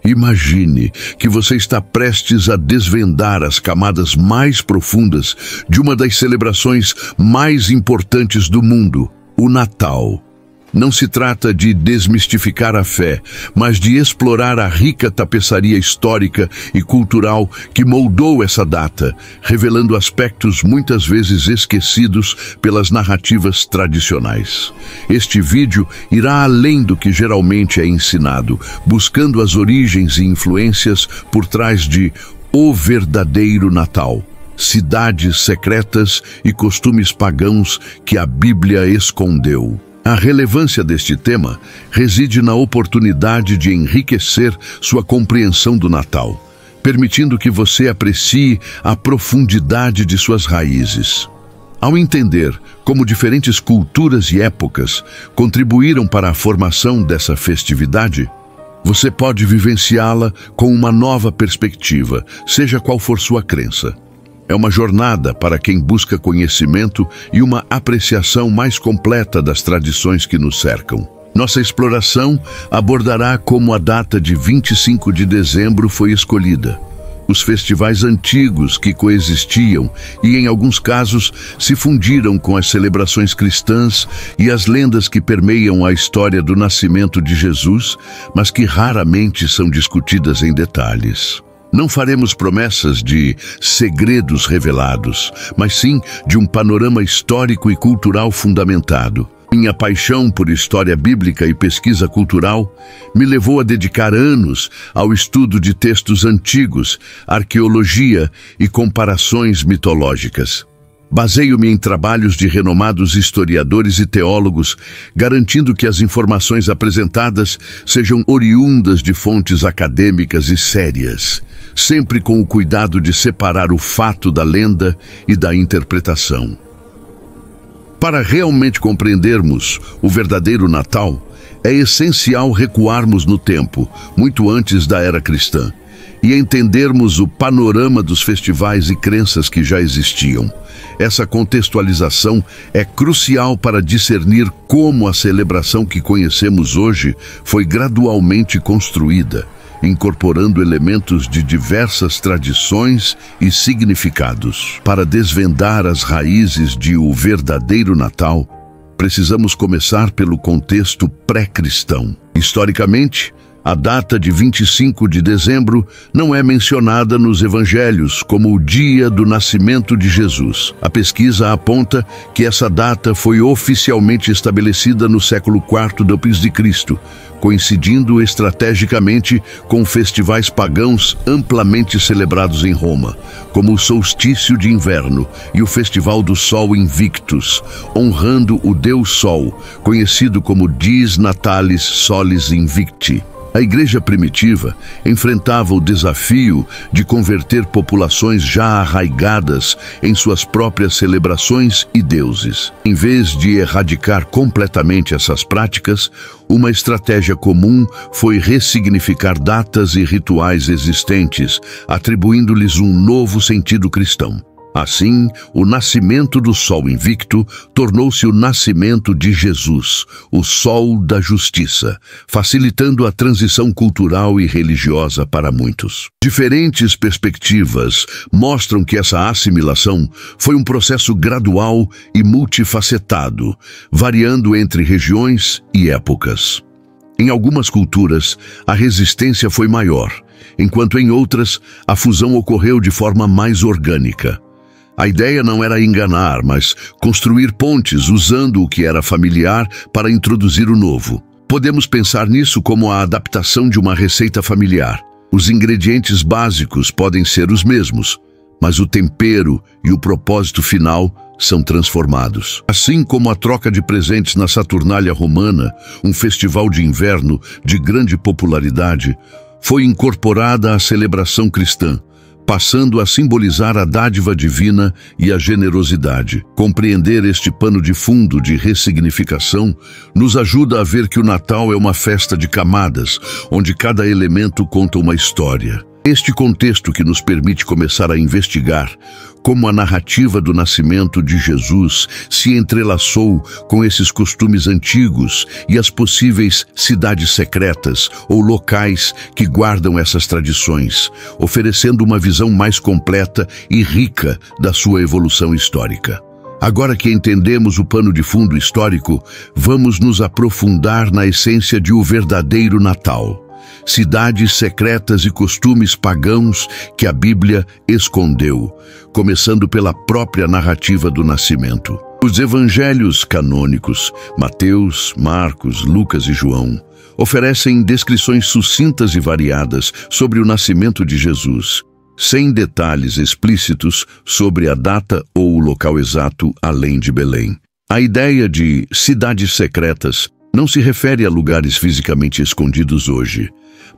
Imagine que você está prestes a desvendar as camadas mais profundas de uma das celebrações mais importantes do mundo, o Natal. Não se trata de desmistificar a fé, mas de explorar a rica tapeçaria histórica e cultural que moldou essa data, revelando aspectos muitas vezes esquecidos pelas narrativas tradicionais. Este vídeo irá além do que geralmente é ensinado, buscando as origens e influências por trás de O Verdadeiro Natal, cidades secretas e costumes pagãos que a Bíblia escondeu. A relevância deste tema reside na oportunidade de enriquecer sua compreensão do Natal, permitindo que você aprecie a profundidade de suas raízes. Ao entender como diferentes culturas e épocas contribuíram para a formação dessa festividade, você pode vivenciá-la com uma nova perspectiva, seja qual for sua crença. É uma jornada para quem busca conhecimento e uma apreciação mais completa das tradições que nos cercam. Nossa exploração abordará como a data de 25 de dezembro foi escolhida, os festivais antigos que coexistiam e, em alguns casos, se fundiram com as celebrações cristãs e as lendas que permeiam a história do nascimento de Jesus, mas que raramente são discutidas em detalhes. Não faremos promessas de segredos revelados, mas sim de um panorama histórico e cultural fundamentado. Minha paixão por história bíblica e pesquisa cultural me levou a dedicar anos ao estudo de textos antigos, arqueologia e comparações mitológicas. Baseio-me em trabalhos de renomados historiadores e teólogos, garantindo que as informações apresentadas sejam oriundas de fontes acadêmicas e sérias, sempre com o cuidado de separar o fato da lenda e da interpretação. Para realmente compreendermos o verdadeiro Natal, é essencial recuarmos no tempo, muito antes da era cristã, e entendermos o panorama dos festivais e crenças que já existiam. Essa contextualização é crucial para discernir como a celebração que conhecemos hoje foi gradualmente construída, incorporando elementos de diversas tradições e significados. Para desvendar as raízes de O Verdadeiro Natal, precisamos começar pelo contexto pré-cristão. Historicamente, a data de 25 de dezembro não é mencionada nos evangelhos como o dia do nascimento de Jesus. A pesquisa aponta que essa data foi oficialmente estabelecida no século IV d.C., coincidindo estrategicamente com festivais pagãos amplamente celebrados em Roma, como o solstício de inverno e o Festival do Sol Invictus, honrando o Deus Sol, conhecido como Dies Natalis Solis Invicti. A igreja primitiva enfrentava o desafio de converter populações já arraigadas em suas próprias celebrações e deuses. Em vez de erradicar completamente essas práticas, uma estratégia comum foi ressignificar datas e rituais existentes, atribuindo-lhes um novo sentido cristão. Assim, o nascimento do Sol Invicto tornou-se o nascimento de Jesus, o Sol da Justiça, facilitando a transição cultural e religiosa para muitos. Diferentes perspectivas mostram que essa assimilação foi um processo gradual e multifacetado, variando entre regiões e épocas. Em algumas culturas, a resistência foi maior, enquanto em outras, a fusão ocorreu de forma mais orgânica. A ideia não era enganar, mas construir pontes usando o que era familiar para introduzir o novo. Podemos pensar nisso como a adaptação de uma receita familiar. Os ingredientes básicos podem ser os mesmos, mas o tempero e o propósito final são transformados. Assim como a troca de presentes na Saturnália Romana, um festival de inverno de grande popularidade, foi incorporada à celebração cristã, passando a simbolizar a dádiva divina e a generosidade. Compreender este pano de fundo de ressignificação nos ajuda a ver que o Natal é uma festa de camadas, onde cada elemento conta uma história. Este contexto que nos permite começar a investigar como a narrativa do nascimento de Jesus se entrelaçou com esses costumes antigos e as possíveis cidades secretas ou locais que guardam essas tradições, oferecendo uma visão mais completa e rica da sua evolução histórica. Agora que entendemos o pano de fundo histórico, vamos nos aprofundar na essência de o verdadeiro Natal. Cidades secretas e costumes pagãos que a Bíblia escondeu, começando pela própria narrativa do nascimento. Os evangelhos canônicos, Mateus, Marcos, Lucas e João, oferecem descrições sucintas e variadas sobre o nascimento de Jesus, sem detalhes explícitos sobre a data ou o local exato além de Belém. A ideia de cidades secretas não se refere a lugares fisicamente escondidos hoje,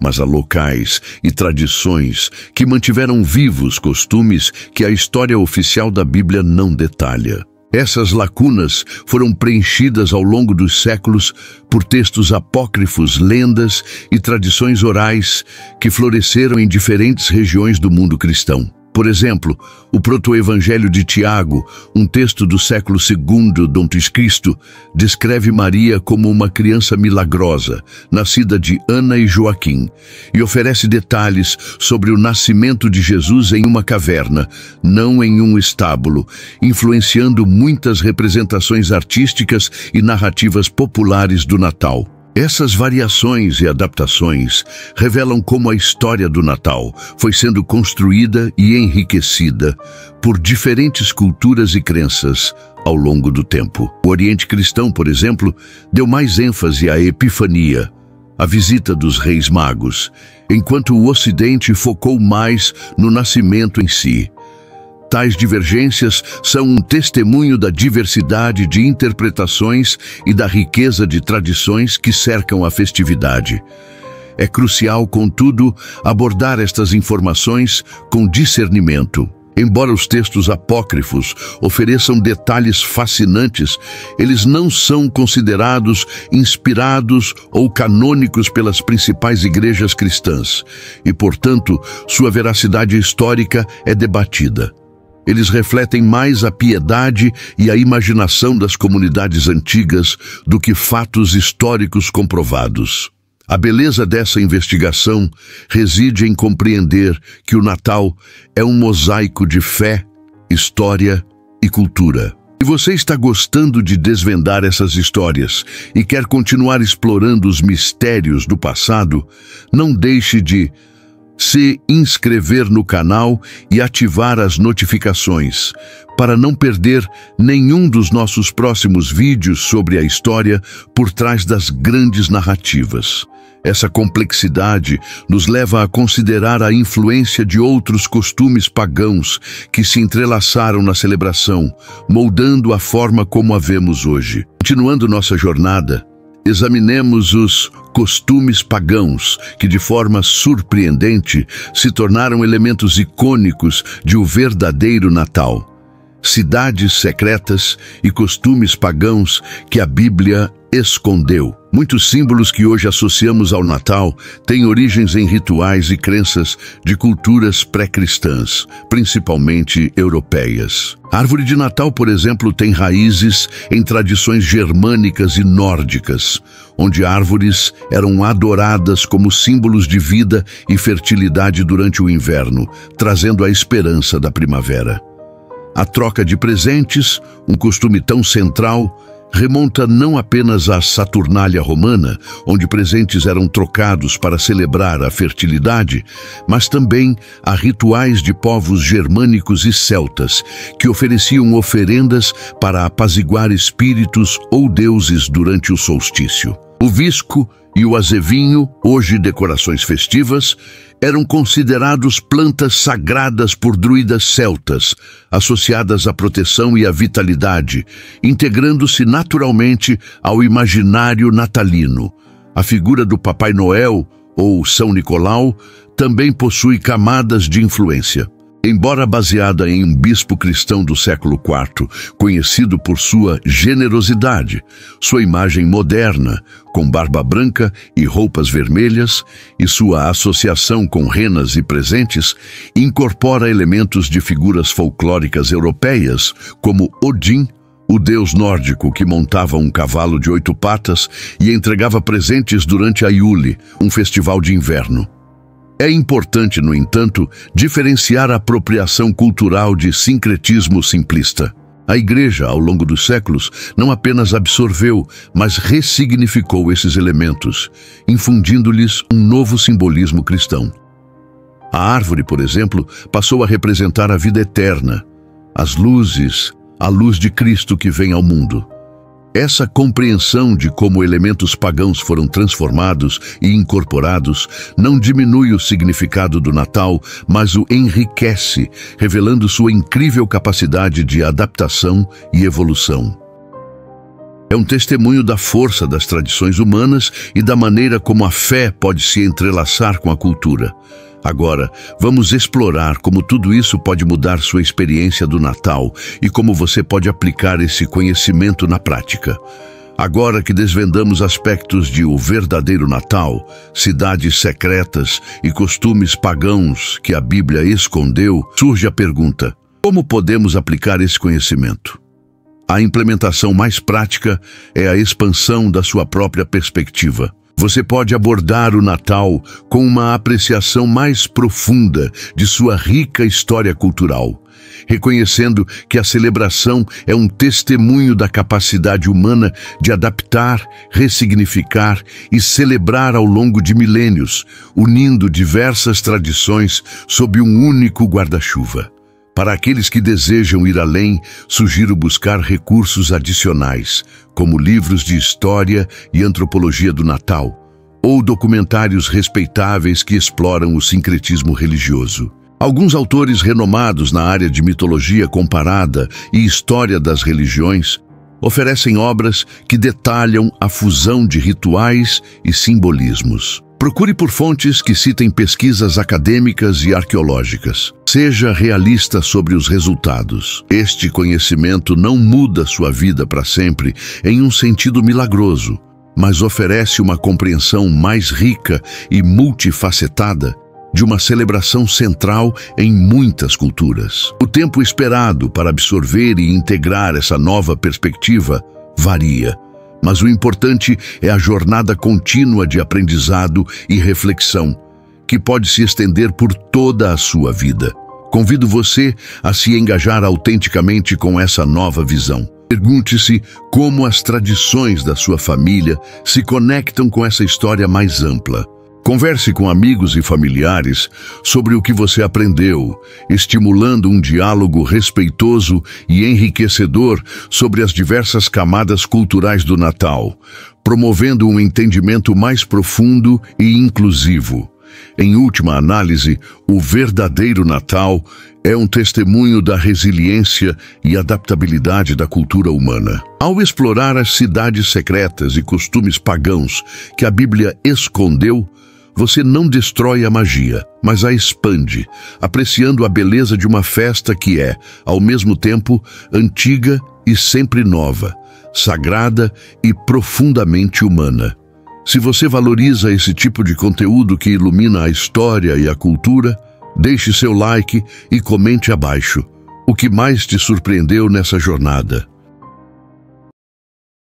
mas a locais e tradições que mantiveram vivos costumes que a história oficial da Bíblia não detalha. Essas lacunas foram preenchidas ao longo dos séculos por textos apócrifos, lendas e tradições orais que floresceram em diferentes regiões do mundo cristão. Por exemplo, o proto-evangelho de Tiago, um texto do século II d.C., descreve Maria como uma criança milagrosa, nascida de Ana e Joaquim, e oferece detalhes sobre o nascimento de Jesus em uma caverna, não em um estábulo, influenciando muitas representações artísticas e narrativas populares do Natal. Essas variações e adaptações revelam como a história do Natal foi sendo construída e enriquecida por diferentes culturas e crenças ao longo do tempo. O Oriente Cristão, por exemplo, deu mais ênfase à Epifania, a visita dos Reis Magos, enquanto o Ocidente focou mais no nascimento em si. Tais divergências são um testemunho da diversidade de interpretações e da riqueza de tradições que cercam a festividade. É crucial, contudo, abordar estas informações com discernimento. Embora os textos apócrifos ofereçam detalhes fascinantes, eles não são considerados inspirados ou canônicos pelas principais igrejas cristãs e, portanto, sua veracidade histórica é debatida. Eles refletem mais a piedade e a imaginação das comunidades antigas do que fatos históricos comprovados. A beleza dessa investigação reside em compreender que o Natal é um mosaico de fé, história e cultura. Se você está gostando de desvendar essas histórias e quer continuar explorando os mistérios do passado, não deixe de se inscrever no canal e ativar as notificações para não perder nenhum dos nossos próximos vídeos sobre a história por trás das grandes narrativas. Essa complexidade nos leva a considerar a influência de outros costumes pagãos que se entrelaçaram na celebração, moldando a forma como a vemos hoje. Continuando nossa jornada, examinemos os costumes pagãos que, de forma surpreendente, se tornaram elementos icônicos de o verdadeiro Natal. Cidades secretas e costumes pagãos que a Bíblia escondeu. Muitos símbolos que hoje associamos ao Natal têm origens em rituais e crenças de culturas pré-cristãs, principalmente europeias. A árvore de Natal, por exemplo, tem raízes em tradições germânicas e nórdicas, onde árvores eram adoradas como símbolos de vida e fertilidade durante o inverno, trazendo a esperança da primavera. A troca de presentes, um costume tão central, remonta não apenas à Saturnália romana, onde presentes eram trocados para celebrar a fertilidade, mas também a rituais de povos germânicos e celtas, que ofereciam oferendas para apaziguar espíritos ou deuses durante o solstício. O visco e o azevinho, hoje decorações festivas, eram considerados plantas sagradas por druidas celtas, associadas à proteção e à vitalidade, integrando-se naturalmente ao imaginário natalino. A figura do Papai Noel, ou São Nicolau, também possui camadas de influência. Embora baseada em um bispo cristão do século IV, conhecido por sua generosidade, sua imagem moderna, com barba branca e roupas vermelhas, e sua associação com renas e presentes, incorpora elementos de figuras folclóricas europeias, como Odin, o deus nórdico que montava um cavalo de 8 patas e entregava presentes durante a Yule, um festival de inverno. É importante, no entanto, diferenciar a apropriação cultural de sincretismo simplista. A Igreja, ao longo dos séculos, não apenas absorveu, mas ressignificou esses elementos, infundindo-lhes um novo simbolismo cristão. A árvore, por exemplo, passou a representar a vida eterna, as luzes, a luz de Cristo que vem ao mundo. Essa compreensão de como elementos pagãos foram transformados e incorporados não diminui o significado do Natal, mas o enriquece, revelando sua incrível capacidade de adaptação e evolução. É um testemunho da força das tradições humanas e da maneira como a fé pode se entrelaçar com a cultura. Agora, vamos explorar como tudo isso pode mudar sua experiência do Natal e como você pode aplicar esse conhecimento na prática. Agora que desvendamos aspectos de O Verdadeiro Natal, cidades secretas e costumes pagãos que a Bíblia escondeu, surge a pergunta: como podemos aplicar esse conhecimento? A implementação mais prática é a expansão da sua própria perspectiva. Você pode abordar o Natal com uma apreciação mais profunda de sua rica história cultural, reconhecendo que a celebração é um testemunho da capacidade humana de adaptar, ressignificar e celebrar ao longo de milênios, unindo diversas tradições sob um único guarda-chuva. Para aqueles que desejam ir além, sugiro buscar recursos adicionais, como livros de história e antropologia do Natal, ou documentários respeitáveis que exploram o sincretismo religioso. Alguns autores renomados na área de mitologia comparada e história das religiões oferecem obras que detalham a fusão de rituais e simbolismos. Procure por fontes que citem pesquisas acadêmicas e arqueológicas. Seja realista sobre os resultados. Este conhecimento não muda sua vida para sempre em um sentido milagroso, mas oferece uma compreensão mais rica e multifacetada de uma celebração central em muitas culturas. O tempo esperado para absorver e integrar essa nova perspectiva varia. Mas o importante é a jornada contínua de aprendizado e reflexão, que pode se estender por toda a sua vida. Convido você a se engajar autenticamente com essa nova visão. Pergunte-se como as tradições da sua família se conectam com essa história mais ampla. Converse com amigos e familiares sobre o que você aprendeu, estimulando um diálogo respeitoso e enriquecedor sobre as diversas camadas culturais do Natal, promovendo um entendimento mais profundo e inclusivo. Em última análise, o verdadeiro Natal é um testemunho da resiliência e adaptabilidade da cultura humana. Ao explorar as cidades secretas e costumes pagãos que a Bíblia escondeu, você não destrói a magia, mas a expande, apreciando a beleza de uma festa que é, ao mesmo tempo, antiga e sempre nova, sagrada e profundamente humana. Se você valoriza esse tipo de conteúdo que ilumina a história e a cultura, deixe seu like e comente abaixo. O que mais te surpreendeu nessa jornada?